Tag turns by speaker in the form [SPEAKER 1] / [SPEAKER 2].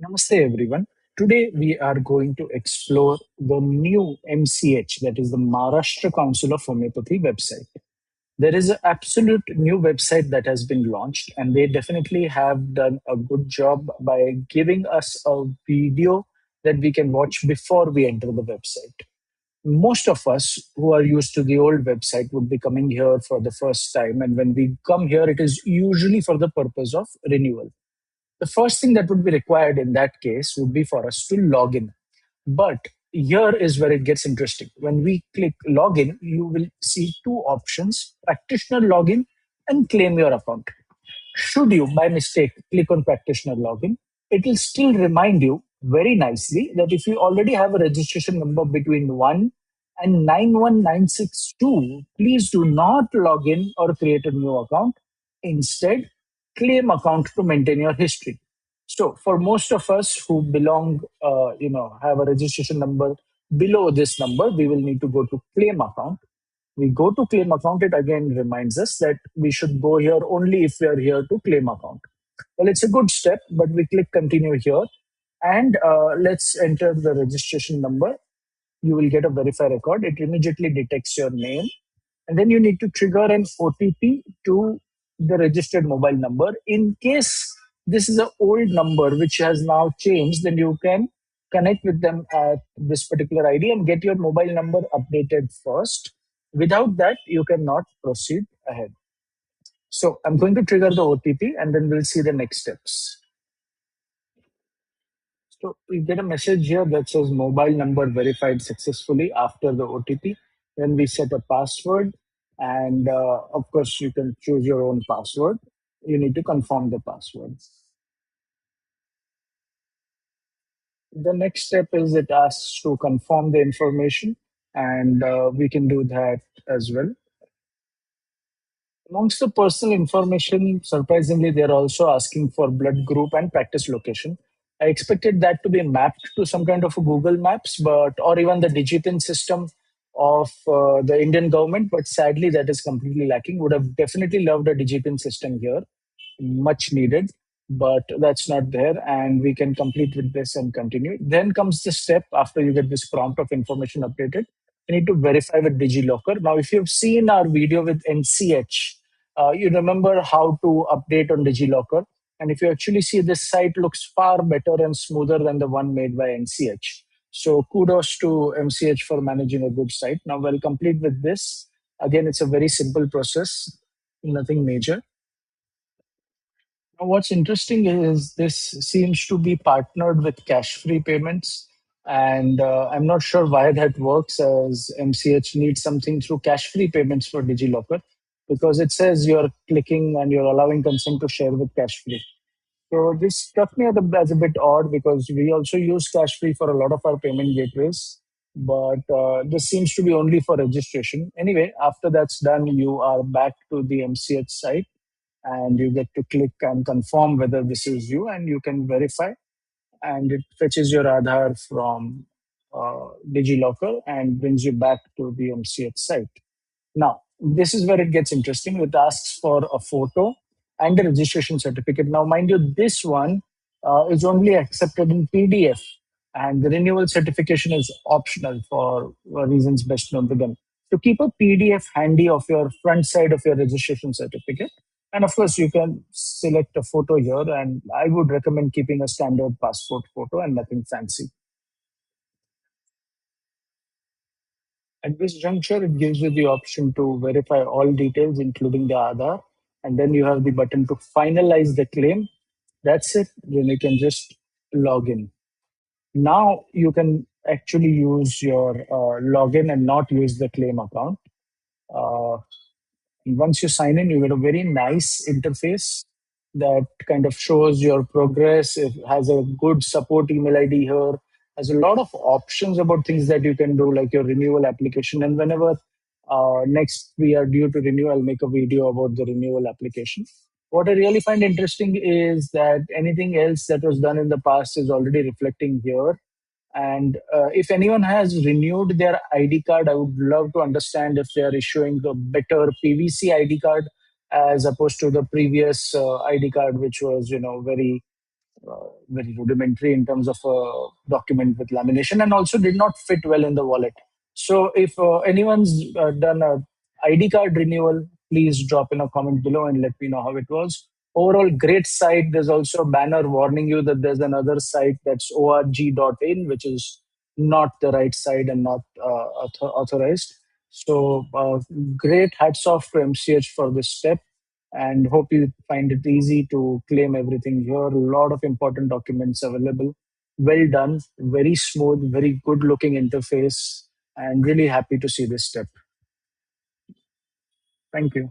[SPEAKER 1] Namaste, everyone. Today we are going to explore the new MCH, that is the Maharashtra Council of Homeopathy website. There is an absolute new website that has been launched, and they definitely have done a good job by giving us a video that we can watch before we enter the website. Most of us who are used to the old website would be coming here for the first time, and when we come here, it is usually for the purpose of renewal. The first thing that would be required in that case would be for us to log in. But here is where it gets interesting. When we click login, you will see two options: practitioner login and claim your account. Should you, by mistake, click on practitioner login, it will still remind you very nicely that if you already have a registration number between 1 and 91962, please do not log in or create a new account. Instead, claim account to maintain your history. So, for most of us who belong, have a registration number below this number, we will need to go to claim account. We go to claim account, it again reminds us that we should go here only if we are here to claim account. Well, it's a good step, but we click continue here and let's enter the registration number. You will get a verify record. It immediately detects your name, and then you need to trigger an OTP to the registered mobile number. In case this is an old number which has now changed, then you can connect with them at this particular ID and get your mobile number updated first. Without that, you cannot proceed ahead. So I'm going to trigger the OTP and then we'll see the next steps. So we get a message here that says mobile number verified successfully after the OTP. Then we set a password, and of course, you can choose your own password. You need to confirm the password. The next step is it asks to confirm the information, and we can do that as well. Amongst the personal information, surprisingly, they're also asking for blood group and practice location. I expected that to be mapped to some kind of a Google Maps, but or even the DigiPin system of the Indian government, but sadly that is completely lacking. Would have definitely loved a DigiPin system here, much needed, but that's not there, and we can complete with this and continue. Then comes the step after you get this prompt of information updated. You need to verify with DigiLocker. Now, if you've seen our video with MCH, you remember how to update on DigiLocker. And if you actually see, this site looks far better and smoother than the one made by MCH. So kudos to MCH for managing a good site. Now we'll complete with this. Again, it's a very simple process, nothing major. Now, what's interesting is this seems to be partnered with cash-free payments, and I'm not sure why that works, as MCH needs something through cash-free payments for DigiLocker, because it says you're clicking and you're allowing consent to share with cash-free. So this struck me as a bit odd because we also use cash-free for a lot of our payment gateways, but this seems to be only for registration. Anyway, after that's done, you are back to the MCH site and you get to click and confirm whether this is you, and you can verify, and it fetches your Aadhaar from DigiLocker and brings you back to the MCH site. Now, this is where it gets interesting. It asks for a photo and a registration certificate. Now, mind you, this one is only accepted in PDF, and the renewal certification is optional for reasons best known to them. So keep a PDF handy of your front side of your registration certificate. And of course, you can select a photo here, and I would recommend keeping a standard passport photo and nothing fancy. At this juncture, it gives you the option to verify all details, including the Aadhaar, and then you have the button to finalize the claim. That's it. Then you can just log in. Now you can actually use your login and not use the claim account. Uh, Once you sign in, you get a very nice interface that kind of shows your progress. It has a good support email ID here, has a lot of options about things that you can do, like your renewal application. And whenever next we are due to renew, I'll make a video about the renewal application. What I really find interesting is that anything else that was done in the past is already reflecting here. And if anyone has renewed their ID card, I would love to understand if they are issuing a better PVC ID card as opposed to the previous ID card, which was, very very rudimentary in terms of a document with lamination, and also did not fit well in the wallet. So if anyone's done a ID card renewal, please drop in a comment below and let me know how it was. Overall, great site. There's also a banner warning you that there's another site that's org.in, which is not the right site and not authorized. So great hats off to MCH for this step, and hope you find it easy to claim everything here. A lot of important documents available. Well done, very smooth, very good looking interface, and really happy to see this step. Thank you.